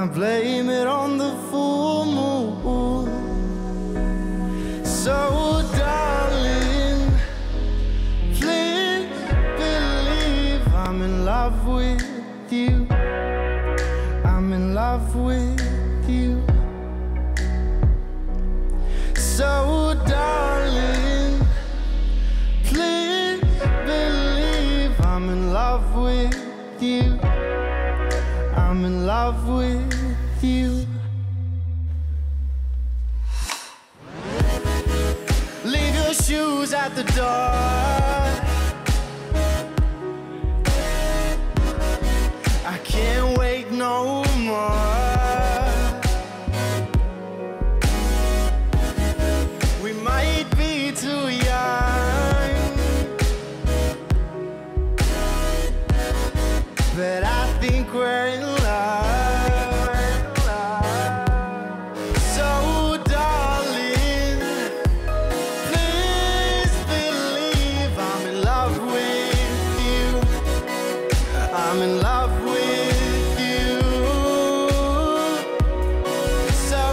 I blame it on the full moon. So darling, please believe I'm in love with you. I'm in love with you. So darling, please believe I'm in love with you. I'm in love with you. Leave your shoes at the door. I can't wait no more. We might be too young, but I think we're in love. So darling, please believe I'm in love with you. I'm in love with you. So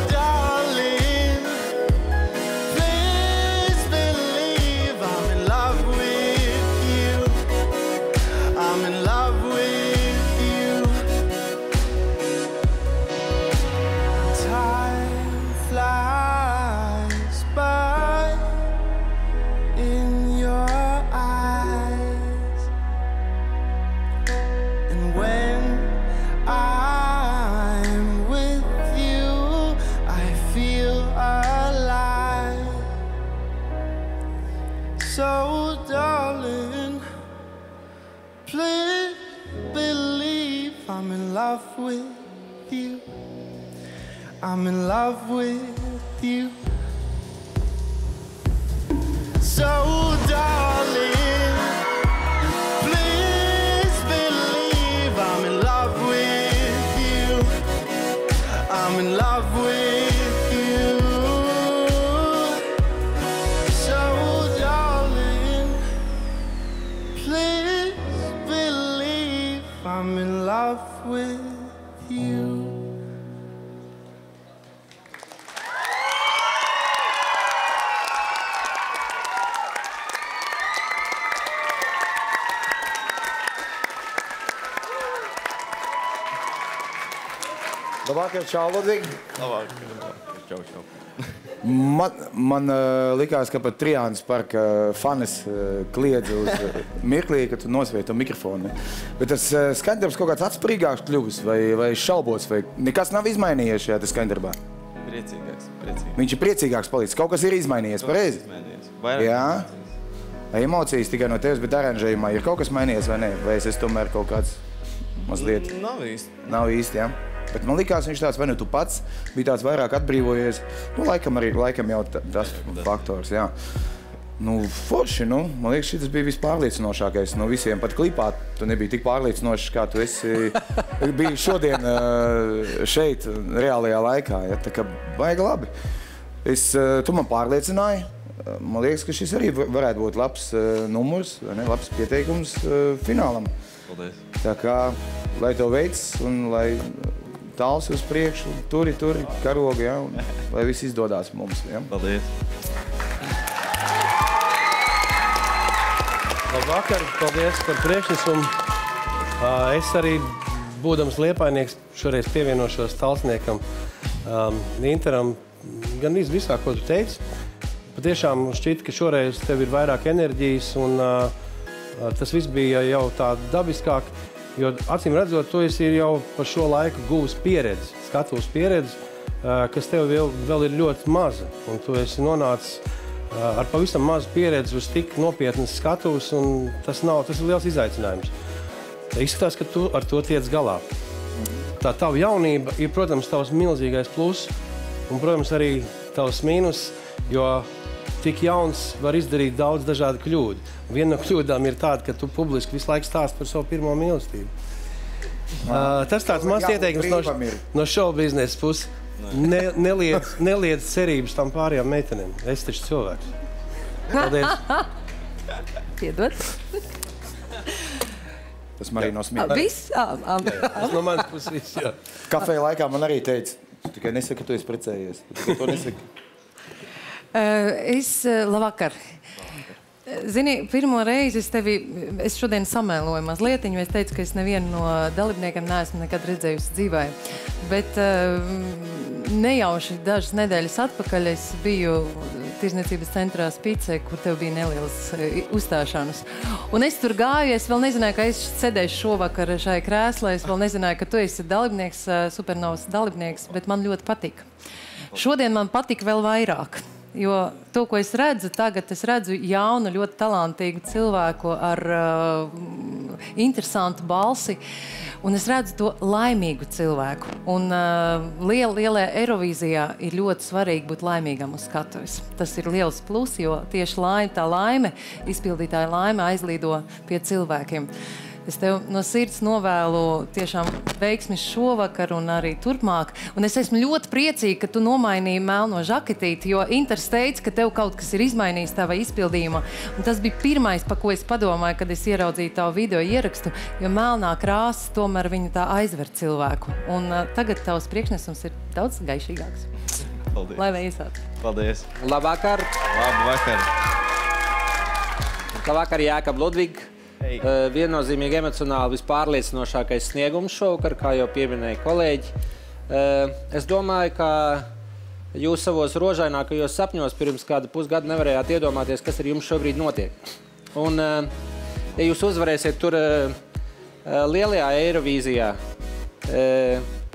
darling, please believe I'm in love with you. I'm in love with you. Time flies by in your eyes, and when I'm with you, I feel alive. So darling, please believe I'm in love with you. I'm in love with you. So darling, please believe I'm in love with you. I'm in love with you. So darling, please believe I'm in love with you. Labvakar, čau, Ludvig. Labvakar. Čau. Man likās, ka pat Trijānas parka fanis kliedza uz mirklī, kad tu nosvieti to mikrofonu. Bet tas skaņdarbs kaut kāds atspārīgāks kļuvis vai šalbots, vai nekas nav izmainījies šajā skaņdarbā? Priecīgāks. Viņš ir priecīgāks palicis. Kaut kas ir izmainījies, pareizi? Jā. Emocijas tikai no tevis, bet aranžējumā ir kaut kas mainījies vai ne? Vai es esmu tomēr kaut kāds mazliet? Nav īsti. Nav īsti, jā. Bet man likās, viņš tāds, vai nu tu pats bija tāds vairāk atbrīvojies. Nu, laikam jau tas faktors, jā. Nu, forši, nu. Man liekas, šis bija vispārliecinošākais no visiem. Pat klipā tu nebija tik pārliecinošs, kā tu esi biji šodien šeit, reālajā laikā. Ja? Tā kā baigi labi. Tu man pārliecināji. Man liekas, ka šis arī varētu būt labs numurs, vai ne? Labs pieteikums finālam. Paldies. Tā kā, lai tev veids un lai tāls uz priekšu, turi, karogi, ja, un lai viss izdodās mums. Ja. Paldies. Labvakar, paldies par priekšnesumu. Es arī, būdams liepainieks, šoreiz pievienošos talsniekam Interam gan visā, ko tu teici. Patiešām šķiet, ka šoreiz tev ir vairāk enerģijas un tas viss bija jau tā dabiskāk. Jo, acīm redzot, tu esi jau par šo laiku guvis pieredzi, skatuves pieredzi, kas tev vēl ir ļoti maza. Un tu esi nonācis ar pavisam mazu pieredzi uz tik nopietnas skatuves, un tas ir liels izaicinājums. Izskatās, ka tu ar to tiec galā. Tā tava jaunība ir, protams, tavs milzīgais plus, un, protams, arī tavs mīnus, jo tik jauns var izdarīt daudz dažādu kļūdu. Viena no kļūdām ir tāda, ka tu publiski visu laiku stāsti par savu pirmo mīlestību. Tas tāds mazs ieteikums no show biznesa puses. Neliedz cerības tam pārējām meitenēm. Es taču cilvēks. Paldies. Piedod. Tas man arī no smiekla. Viss? Tas no manas puses viss, jā. Kafeja laikā man arī teica, tu tikai nesaki, ka tu esi precējies. Tu tikai to nesaki. Labvakar. Zini, pirmo reizi es šodien samēloju mazlietiņu, es teicu, ka es nevienu no dalībniekiem neesmu nekad redzējusi dzīvē. Bet nejauši dažas nedēļas atpakaļ es biju Tirzniecības centrā Spīcē, kur tev bija nelielas uzstāšanas. Un es tur gāju, es vēl nezināju, ka es sēdēšu šovakar šai krēslā, es vēl nezināju, ka tu esi dalībnieks, Supernovas dalībnieks, bet man ļoti patika. Šodien man patika vēl vairāk. Jo to, ko es redzu tagad, es redzu jaunu, ļoti talantīgu cilvēku ar interesantu balsi, un es redzu to laimīgu cilvēku. Un lielajā Eirovīzijā ir ļoti svarīgi būt laimīgam uz skatuves. Tas ir liels plus, jo tieši tā laime, izpildītāja laime aizlīdo pie cilvēkiem. Es tev no sirds novēlu tiešām veiksmi šovakar un arī turpmāk. Un es esmu ļoti priecīga, ka tu nomainīji melno žaketīti, jo Inters teica, ka tev kaut kas ir izmainījis tava izpildījuma. Un tas bija pirmais, pa ko es padomāju, kad es ieraudzīju tavu video ierakstu, jo melnā krāsa tomēr viņa tā aizver cilvēku. Un tagad tavs priekšnesums ir daudz gaišīgāks. Paldies. Lai veicāt. Paldies. Labvakar. Labvakar. Labvakar, Jākab Ludvig. Viennozīmīgi emocionāli vispārliecinošākais sniegums šovakar, kā jau pieminēja kolēģi. Es domāju, ka jūs savos rožainākajos sapņos pirms kāda pusgada nevarējāt iedomāties, kas ar jums šobrīd notiek. Un, ja jūs uzvarēsiet tur lielajā Eirovīzijā,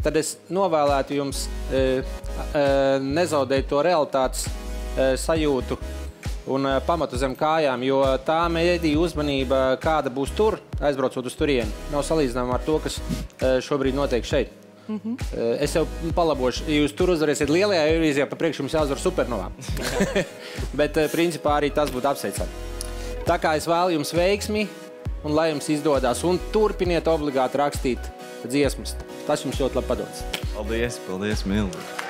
tad es novēlētu jums nezaudēt to realitātes sajūtu un pamatu zem kājām, jo tā mēdīja uzmanība, kāda būs tur, aizbraucot uz turieni, nav salīdzināma ar to, kas šobrīd notiek šeit. Es jau palabošu, ja jūs tur uzvarēsiet lielajā Eirovīzijā, pa priekšu jums jāuzvar Supernovā. Bet principā arī tas būtu apsveicami. Tā kā es vēlu jums veiksmi un lai jums izdodas un turpiniet obligāti rakstīt dziesmas. Tas jums ļoti labi padodas. Paldies, paldies, Mildi.